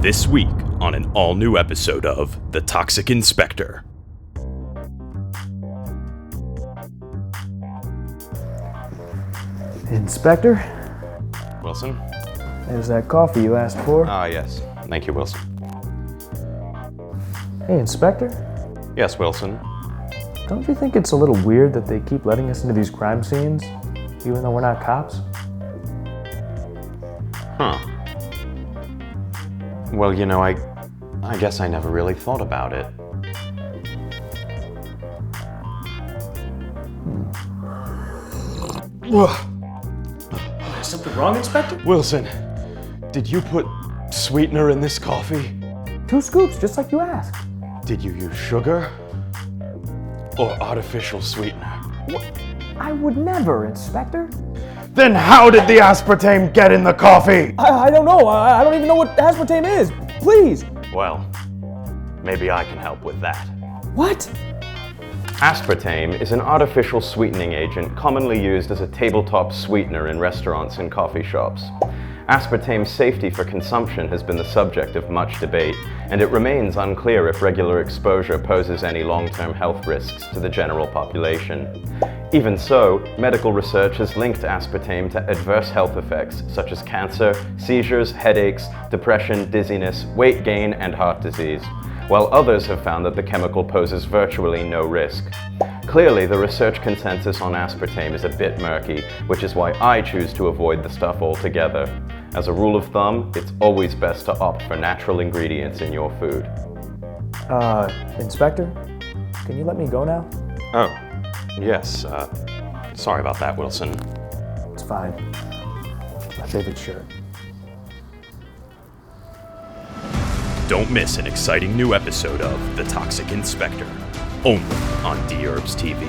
This week on an all-new episode of The Toxic Inspector. Inspector? Wilson? There's that coffee you asked for. Ah, yes. Thank you, Wilson. Hey, Inspector? Yes, Wilson. Don't you think it's a little weird that they keep letting us into these crime scenes, even though we're not cops? Huh. Well, you know, I guess I never really thought about it. Is something wrong, Inspector? Wilson, did you put sweetener in this coffee? 2 scoops, just like you asked. Did you use sugar? Or artificial sweetener? What? I would never, Inspector. Then how did the aspartame get in the coffee? I don't know. I don't even know what aspartame is. Please. Well, maybe I can help with that. What? Aspartame is an artificial sweetening agent commonly used as a tabletop sweetener in restaurants and coffee shops. Aspartame's safety for consumption has been the subject of much debate, and it remains unclear if regular exposure poses any long-term health risks to the general population. Even so, medical research has linked aspartame to adverse health effects such as cancer, seizures, headaches, depression, dizziness, weight gain, and heart disease, while others have found that the chemical poses virtually no risk. Clearly, the research consensus on aspartame is a bit murky, which is why I choose to avoid the stuff altogether. As a rule of thumb, it's always best to opt for natural ingredients in your food. Inspector? Can you let me go now? Oh, yes. Sorry about that, Wilson. It's fine. My favorite shirt. Don't miss an exciting new episode of The Toxic Inspector, only on Dherbs TV.